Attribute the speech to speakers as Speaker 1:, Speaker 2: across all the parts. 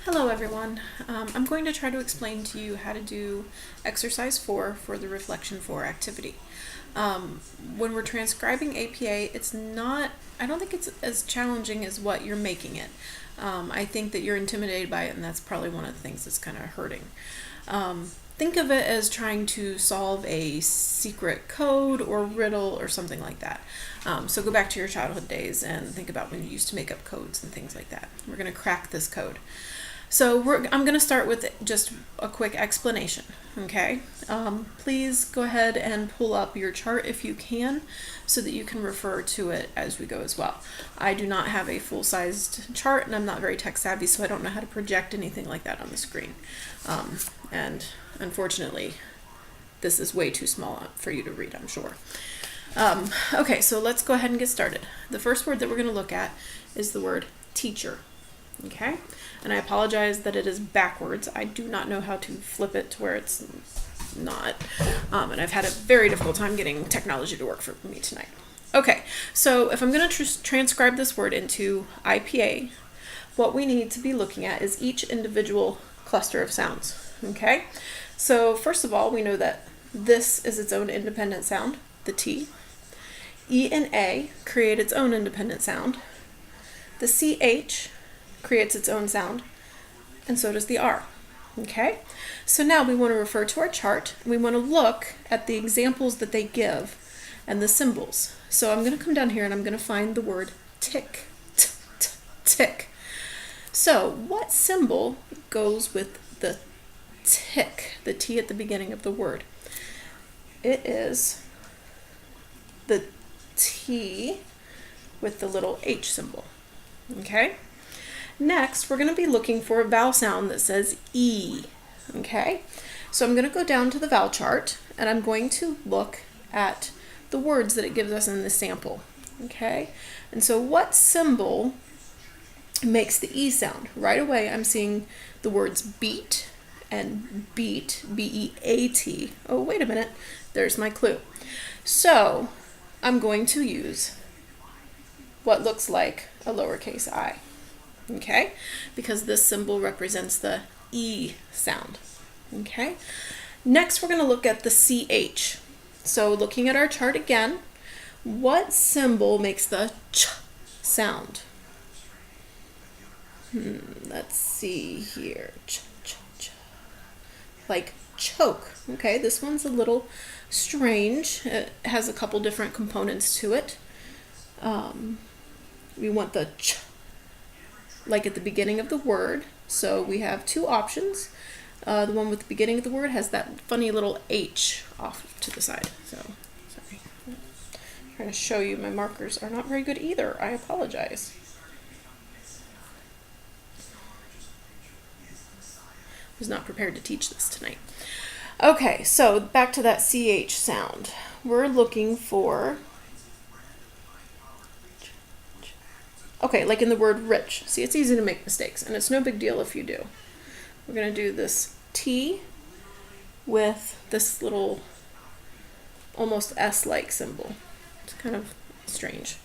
Speaker 1: Hello everyone. I'm going to try to explain to you how to do exercise 4 for the reflection 4 activity. When we're transcribing APA, I don't think it's as challenging as what you're making it. I think that you're intimidated by it, and that's probably one of the things that's kind of hurting. Think of it as trying to solve a secret code or riddle or something like that. So go back to your childhood days and think about when you used to make up codes and things like that. We're going to crack this code. So I'm going to start with just a quick explanation, okay? Please go ahead and pull up your chart if you can so that you can refer to it as we go as well. I do not have a full-sized chart and I'm not very tech savvy, so I don't know how to project anything like that on the screen. And unfortunately, this is way too small for you to read, I'm sure. Okay, so let's go ahead and get started. The first word that we're going to look at is the word teacher. Okay, and I apologize that it is backwards. I do not know how to flip it to where it's not, and I've had a very difficult time getting technology to work for me tonight. Okay, so if I'm going to transcribe this word into IPA, what we need to be looking at is each individual cluster of sounds. Okay, so first of all, we know that this is its own independent sound, the T. E and A create its own independent sound. The CH creates its own sound, and so does the R. Okay, so now we want to refer to our chart, and we want to look at the examples that they give and the symbols. So I'm going to come down here and I'm going to find the word tick, tick. So what symbol goes with the tick, the T at the beginning of the word? It is the T with the little H symbol. Okay? Next, we're going to be looking for a vowel sound that says E, okay? So I'm going to go down to the vowel chart, and I'm going to look at the words that it gives us in the sample, okay? And so what symbol makes the E sound? Right away, I'm seeing the words beat and beat, B-E-A-T. Oh, wait a minute. There's my clue. So I'm going to use what looks like a lowercase I. Okay, because this symbol represents the E sound. Okay, next we're going to look at the CH. So looking at our chart again, what symbol makes the ch sound? Let's see here. Ch, ch, ch. Like choke. Okay, this one's a little strange. It has a couple different components to it. We want the ch like at the beginning of the word. So we have two options. The one with the beginning of the word has that funny little H off to the side. So, sorry. I'm trying to show you my markers are not very good either. I apologize. I was not prepared to teach this tonight. Okay, so back to that CH sound. We're looking for, okay, like in the word rich. See, it's easy to make mistakes, and it's no big deal if you do. We're going to do this T with this little almost S-like symbol. It's kind of strange.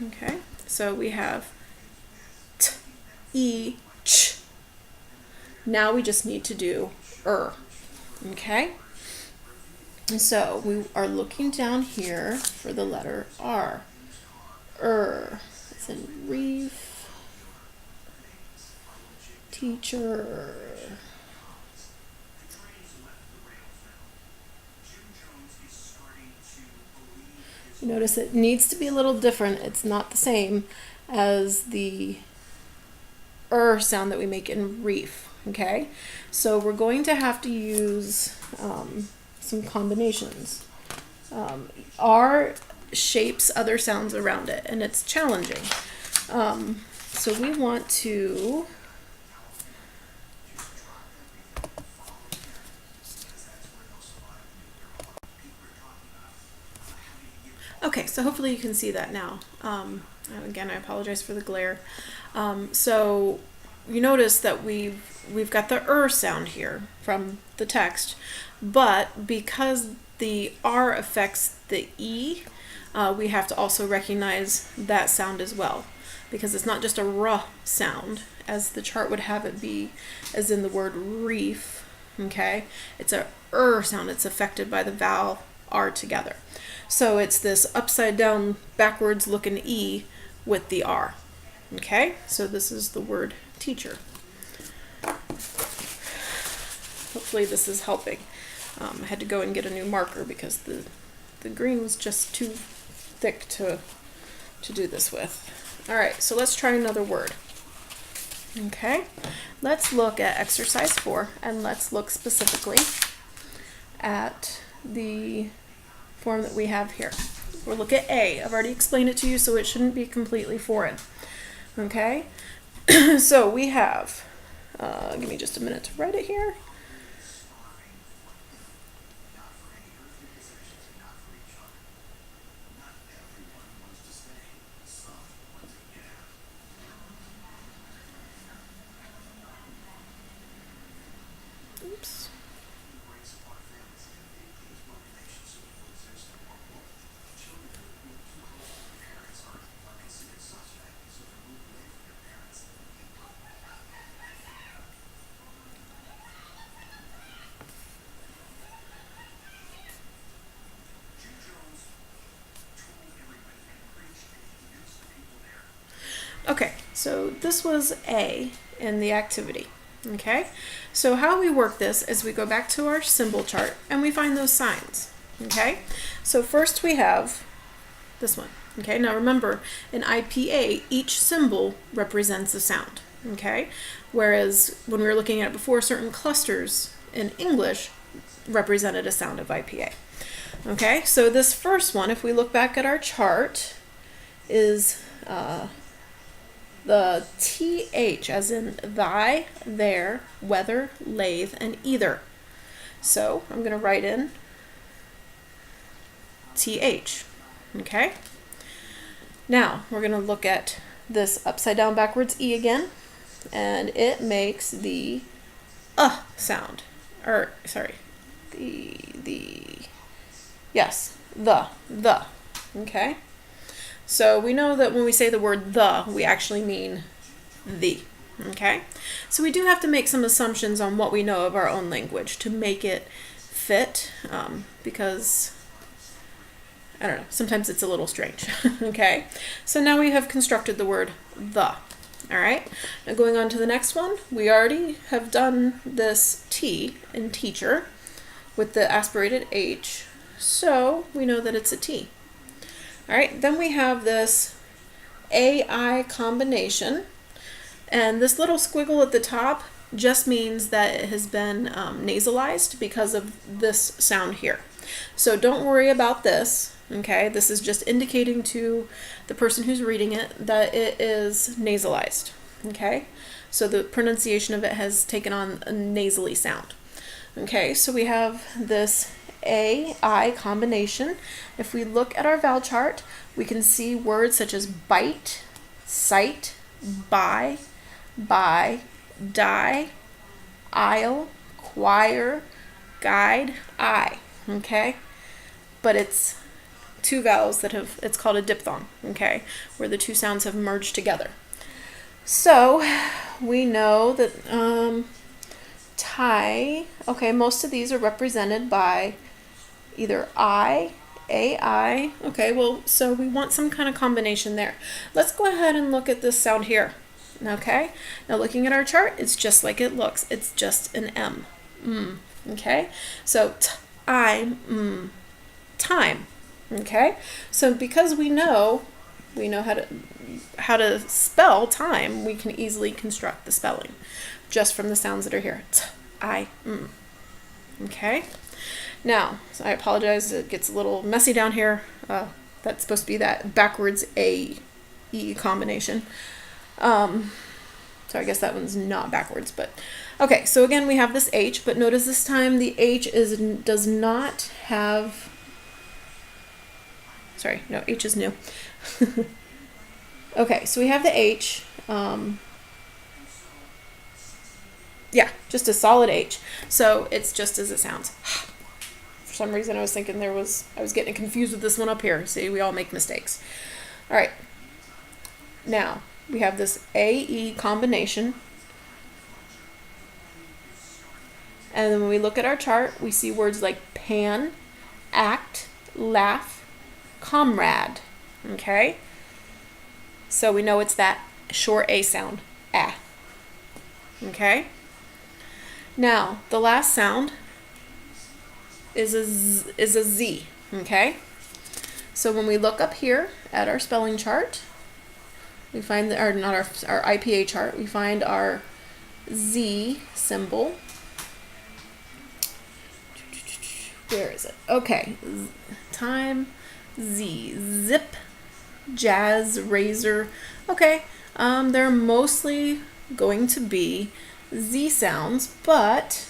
Speaker 1: Okay, so we have T, E, Ch. Now we just need to do Okay? And so we are looking down here for the letter R. It's in reef, teacher. You notice it needs to be a little different. It's not the same as the sound that we make in reef. Okay, so we're going to have to use some combinations. R shapes other sounds around it, and it's challenging. So we want to okay, so hopefully you can see that now. Again, I apologize for the glare. So you notice that we've got the sound here from the text, but because the R affects the E, we have to also recognize that sound as well. because it's not just a R sound, as the chart would have it be, as in the word reef, okay? It's a sound. It's affected by the vowel R together. So it's this upside down, backwards looking E with the R, okay? So this is the word teacher. Hopefully this is helping. I had to go and get a new marker because the green was just too thick to do this with. All right, so let's try another word. Okay, let's look at exercise 4, and let's look specifically at the form that we have here. We'll look at A. I've already explained it to you, so it shouldn't be completely foreign. Okay, so we have, give me just a minute to write it here. Oops. Okay, so this was A in the activity. Okay, so how we work this is we go back to our symbol chart and we find those signs. Okay, so first we have this one. Okay, now remember, in IPA, each symbol represents a sound. Okay, whereas when we were looking at it before, certain clusters in English represented a sound of IPA. Okay, so this first one, if we look back at our chart, is the TH, as in thy, there, whether, lathe, and either. So I'm going to write in TH. Okay? Now we're going to look at this upside down backwards E again, and it makes the sound. Or, sorry, yes, the. Okay? So we know that when we say the word the, we actually mean the. Okay? So we do have to make some assumptions on what we know of our own language to make it fit, because, I don't know, sometimes it's a little strange. Okay? So now we have constructed the word the. Alright? Now going on to the next one, we already have done this T in teacher with the aspirated H, so we know that it's a T. All right, then we have this AI combination, and this little squiggle at the top just means that it has been nasalized because of this sound here. So don't worry about this, okay? This is just indicating to the person who's reading it that it is nasalized, okay? So the pronunciation of it has taken on a nasally sound. Okay, so we have this AI combination. If we look at our vowel chart, we can see words such as bite, sight, buy, die, aisle, choir, guide, eye. Okay? But it's two vowels that have, it's called a diphthong, okay, where the two sounds have merged together. So we know that Thai, okay, most of these are represented by either I, AI. Okay, well, so we want some kind of combination there. Let's go ahead and look at this sound here. Okay, now looking at our chart, it's just like it looks. It's just an M. Okay, so time. Okay, so because we know how to spell time, we can easily construct the spelling just from the sounds that are here. Okay. Now, so I apologize, it gets a little messy down here. That's supposed to be that backwards A-E combination. So I guess that one's not backwards, but okay. So again, we have this H, but notice this time the H does not have. Sorry, no, H is new. Okay, so we have the H. Yeah, just a solid H. So it's just as it sounds. For some reason I was thinking I was getting confused with this one up here. See, we all make mistakes. All right. Now, we have this AE combination. And then when we look at our chart, we see words like pan, act, laugh, comrade. Okay? So we know it's that short A sound, ah. Okay? Now, the last sound is a Z. Okay? So when we look up here at our spelling chart, we find that, or not our IPA chart, we find our Z symbol. Where is it? Okay. Time, Z, zip, jazz, razor. Okay. They're mostly going to be Z sounds, but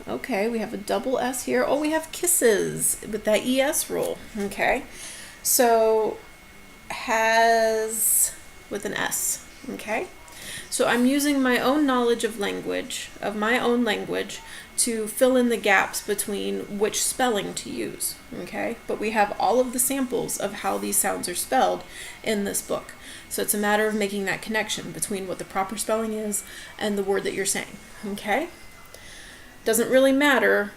Speaker 1: okay, we have a double S here. Oh, we have kisses with that ES rule. Okay. So has with an S. Okay. So I'm using my own knowledge of language, to fill in the gaps between which spelling to use. Okay. But we have all of the samples of how these sounds are spelled in this book. So it's a matter of making that connection between what the proper spelling is and the word that you're saying. Okay. Doesn't really matter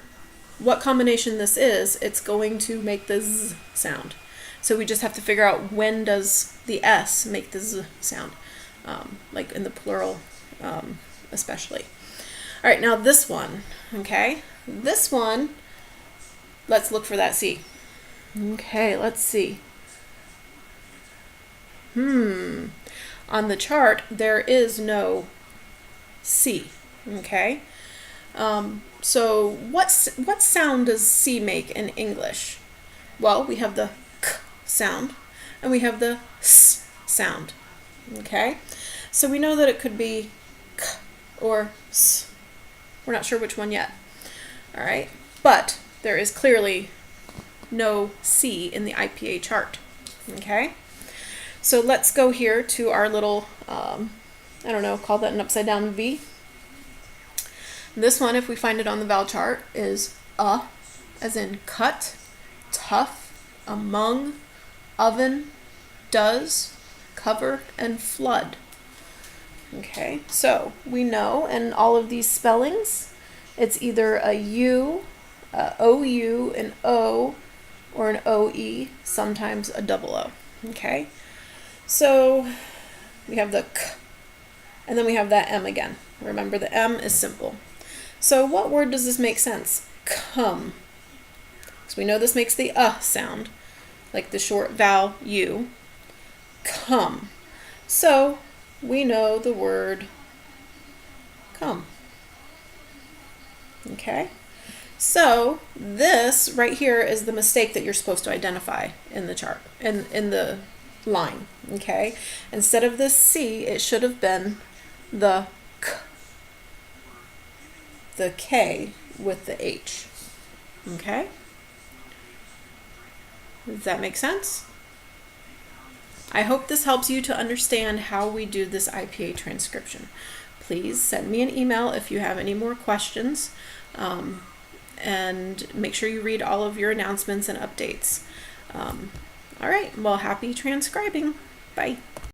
Speaker 1: what combination this is, it's going to make the Z sound. So we just have to figure out when does the S make the Z sound, like in the plural especially. All right, now this one, okay? This one, let's look for that C. Okay, let's see. On the chart, there is no C, okay? So what sound does C make in English? Well, we have the K sound and we have the S sound. Okay? So we know that it could be K or S. We're not sure which one yet. All right? But there is clearly no C in the IPA chart. Okay? So let's go here to our little, I don't know, call that an upside down V. This one, if we find it on the vowel chart, is as in cut, tough, among, oven, does, cover, and flood. Okay, so we know in all of these spellings, it's either a U, a OU, an O, or an OE, sometimes a double O. Okay, so we have the K, and then we have that M again. Remember, the M is simple. So what word does this make sense? Come. So we know this makes the sound, like the short vowel U. Come. So we know the word come. Okay? So this right here is the mistake that you're supposed to identify in the chart, in the line. Okay? Instead of this C, it should have been the K. The K with the H. Okay? Does that make sense? I hope this helps you to understand how we do this IPA transcription. Please send me an email if you have any more questions, and make sure you read all of your announcements and updates. All right, well, happy transcribing. Bye.